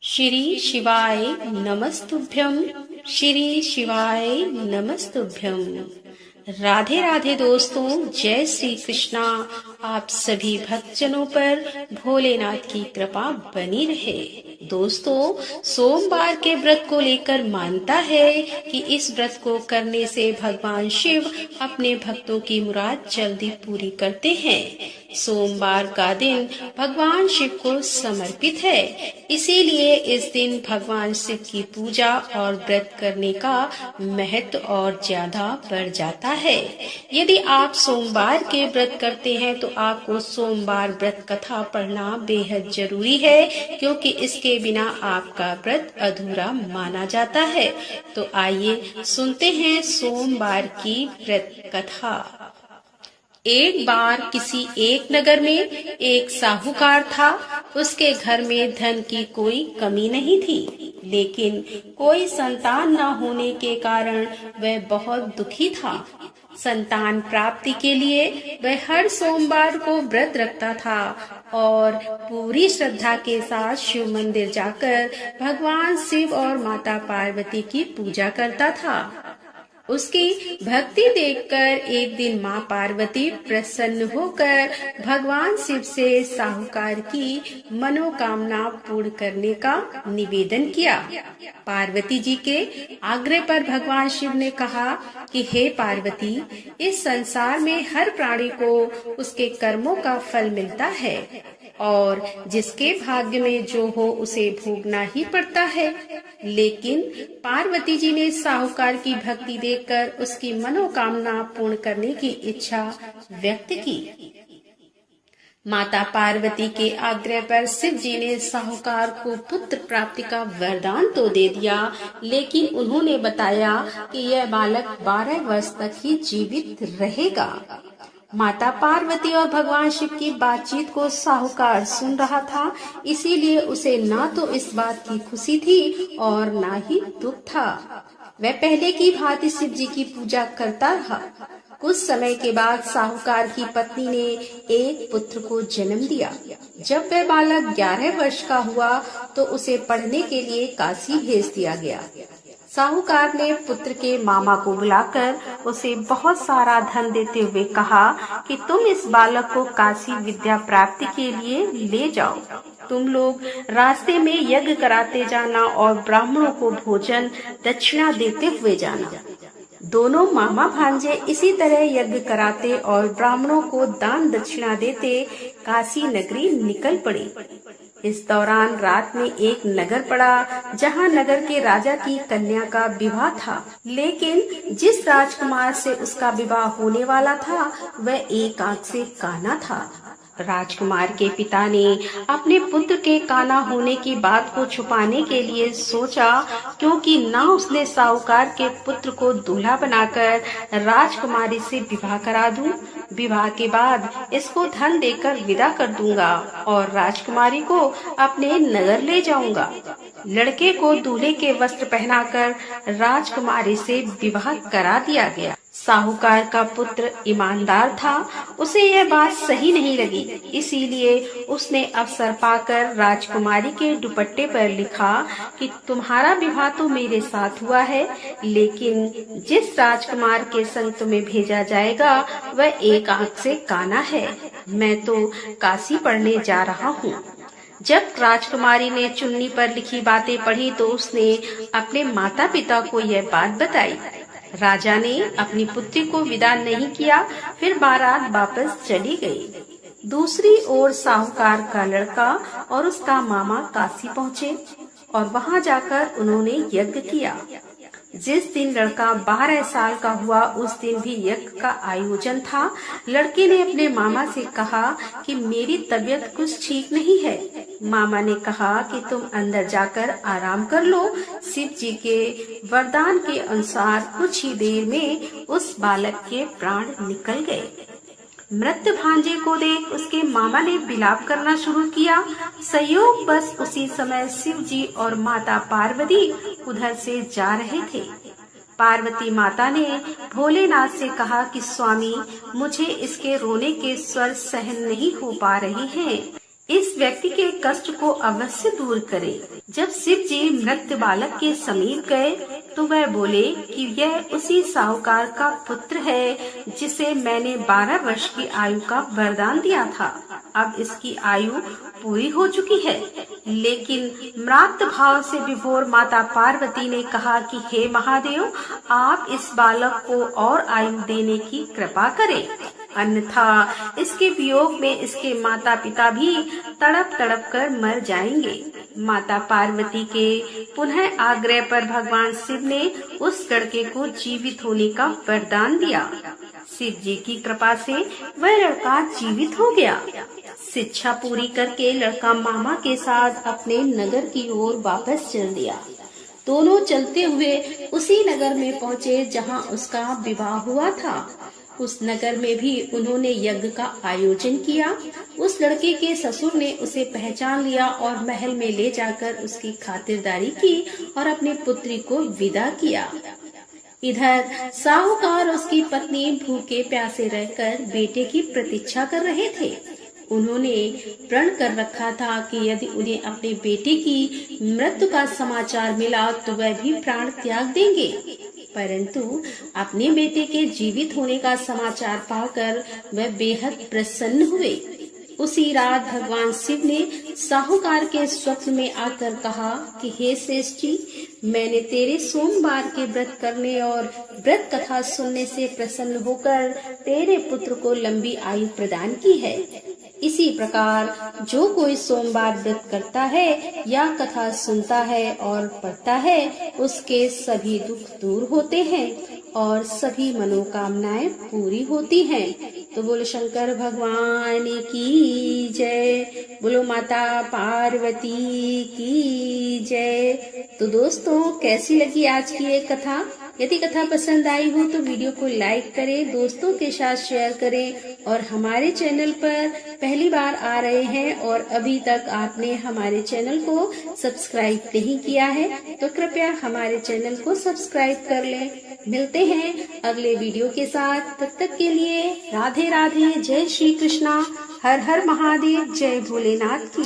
श्री शिवाय नमस्तुभ्यं। श्री शिवाय नमस्तुभ्यं। राधे राधे दोस्तों, जय श्री कृष्णा। आप सभी भक्तजनों पर भोलेनाथ की कृपा बनी रहे। दोस्तों, सोमवार के व्रत को लेकर मानता है कि इस व्रत को करने से भगवान शिव अपने भक्तों की मुराद जल्दी पूरी करते हैं। सोमवार का दिन भगवान शिव को समर्पित है, इसीलिए इस दिन भगवान शिव की पूजा और व्रत करने का महत्व और ज्यादा बढ़ जाता है। यदि आप सोमवार के व्रत करते हैं तो आपको सोमवार व्रत कथा पढ़ना बेहद जरूरी है, क्योंकि इसके बिना आपका व्रत अधूरा माना जाता है। तो आइए सुनते हैं सोमवार की व्रत कथा। एक बार किसी एक नगर में एक साहूकार था। उसके घर में धन की कोई कमी नहीं थी, लेकिन कोई संतान न होने के कारण वह बहुत दुखी था। संतान प्राप्ति के लिए वह हर सोमवार को व्रत रखता था और पूरी श्रद्धा के साथ शिव मंदिर जाकर भगवान शिव और माता पार्वती की पूजा करता था। उसकी भक्ति देखकर एक दिन माँ पार्वती प्रसन्न होकर भगवान शिव से साहूकार की मनोकामना पूर्ण करने का निवेदन किया। पार्वती जी के आग्रह पर भगवान शिव ने कहा कि हे पार्वती, इस संसार में हर प्राणी को उसके कर्मों का फल मिलता है और जिसके भाग्य में जो हो उसे भोगना ही पड़ता है। लेकिन पार्वती जी ने साहूकार की भक्ति देखकर उसकी मनोकामना पूर्ण करने की इच्छा व्यक्त की। माता पार्वती के आग्रह पर शिव जी ने साहूकार को पुत्र प्राप्ति का वरदान तो दे दिया, लेकिन उन्होंने बताया कि यह बालक 12 वर्ष तक ही जीवित रहेगा। माता पार्वती और भगवान शिव की बातचीत को साहूकार सुन रहा था, इसीलिए उसे ना तो इस बात की खुशी थी और ना ही दुख था। वह पहले की भांति शिव जी की पूजा करता रहा। कुछ समय के बाद साहूकार की पत्नी ने एक पुत्र को जन्म दिया। जब वह बालक 11 वर्ष का हुआ तो उसे पढ़ने के लिए काशी भेज दिया गया। साहूकार ने पुत्र के मामा को बुलाकर उसे बहुत सारा धन देते हुए कहा कि तुम इस बालक को काशी विद्या प्राप्ति के लिए ले जाओ। तुम लोग रास्ते में यज्ञ कराते जाना और ब्राह्मणों को भोजन दक्षिणा देते हुए जाना। दोनों मामा भांजे इसी तरह यज्ञ कराते और ब्राह्मणों को दान दक्षिणा देते काशी नगरी निकल पड़ी। इस दौरान रात में एक नगर पड़ा, जहां नगर के राजा की कन्या का विवाह था। लेकिन जिस राजकुमार से उसका विवाह होने वाला था वह एक आंख से काना था। राजकुमार के पिता ने अपने पुत्र के काना होने की बात को छुपाने के लिए सोचा, क्योंकि ना उसने साहूकार के पुत्र को दूल्हा बनाकर राजकुमारी से विवाह करा दूं, विवाह के बाद इसको धन देकर विदा कर दूंगा और राजकुमारी को अपने नगर ले जाऊंगा। लड़के को दूल्हे के वस्त्र पहनाकर राजकुमारी से विवाह करा दिया गया। साहूकार का पुत्र ईमानदार था, उसे यह बात सही नहीं लगी, इसीलिए उसने अवसर पाकर राजकुमारी के दुपट्टे पर लिखा कि तुम्हारा विवाह तो मेरे साथ हुआ है, लेकिन जिस राजकुमार के संग तुम्हें भेजा जाएगा वह एक आंख से काना है। मैं तो काशी पढ़ने जा रहा हूँ। जब राजकुमारी ने चुन्नी पर लिखी बातें पढ़ी तो उसने अपने माता पिता को यह बात बताई। राजा ने अपनी पुत्री को विदा नहीं किया, फिर बारात वापस चली गई। दूसरी ओर साहूकार का लड़का और उसका मामा काशी पहुँचे और वहां जाकर उन्होंने यज्ञ किया। जिस दिन लड़का 12 साल का हुआ उस दिन भी यज्ञ का आयोजन था। लड़के ने अपने मामा से कहा कि मेरी तबीयत कुछ ठीक नहीं है। मामा ने कहा कि तुम अंदर जाकर आराम कर लो। शिव जी के वरदान के अनुसार कुछ ही देर में उस बालक के प्राण निकल गए। मृत भांजे को देख उसके मामा ने विलाप करना शुरू किया। संयोग बस उसी समय शिव जी और माता पार्वती उधर से जा रहे थे। पार्वती माता ने भोलेनाथ से कहा कि स्वामी, मुझे इसके रोने के स्वर सहन नहीं हो पा रहे हैं, इस व्यक्ति के कष्ट को अवश्य दूर करे। जब शिव जी मृत बालक के समीप गए तो वह बोले कि यह उसी साहूकार का पुत्र है जिसे मैंने 12 वर्ष की आयु का वरदान दिया था। अब इसकी आयु पूरी हो चुकी है। लेकिन म्रात भाव से विभोर माता पार्वती ने कहा कि हे महादेव, आप इस बालक को और आयु देने की कृपा करें, अन्यथा इसके वियोग में इसके माता पिता भी तड़प तड़प कर मर जाएंगे। माता पार्वती के पुनः आग्रह पर भगवान शिव ने उस लड़के को जीवित होने का वरदान दिया। शिव जी की कृपा से वह लड़का जीवित हो गया। शिक्षा पूरी करके लड़का मामा के साथ अपने नगर की ओर वापस चल दिया। दोनों चलते हुए उसी नगर में पहुँचे जहाँ उसका विवाह हुआ था। उस नगर में भी उन्होंने यज्ञ का आयोजन किया। उस लड़के के ससुर ने उसे पहचान लिया और महल में ले जाकर उसकी खातिरदारी की और अपनी पुत्री को विदा किया। इधर साहूकार और उसकी पत्नी भूखे प्यासे रहकर बेटे की प्रतीक्षा कर रहे थे। उन्होंने प्रण कर रखा था कि यदि उन्हें अपने बेटे की मृत्यु का समाचार मिला तो वह भी प्राण त्याग देंगे। परंतु अपने बेटे के जीवित होने का समाचार पाकर वह बेहद प्रसन्न हुए। उसी रात भगवान शिव ने साहूकार के स्वप्न में आकर कहा कि हे श्रेष्ठ जी, मैंने तेरे सोमवार के व्रत करने और व्रत कथा सुनने से प्रसन्न होकर तेरे पुत्र को लंबी आयु प्रदान की है। इसी प्रकार जो कोई सोमवार व्रत करता है या कथा सुनता है और पढ़ता है, उसके सभी दुख दूर होते हैं और सभी मनोकामनाएं पूरी होती हैं। तो बोलो शंकर भगवान की जय, बोलो माता पार्वती की जय। तो दोस्तों, कैसी लगी आज की ये कथा? यदि कथा पसंद आई हो तो वीडियो को लाइक करें, दोस्तों के साथ शेयर करें और हमारे चैनल पर पहली बार आ रहे हैं और अभी तक आपने हमारे चैनल को सब्सक्राइब नहीं किया है तो कृपया हमारे चैनल को सब्सक्राइब कर लें। मिलते हैं अगले वीडियो के साथ। तब तक के लिए राधे राधे, जय श्री कृष्णा, हर हर महादेव, जय भोलेनाथ की।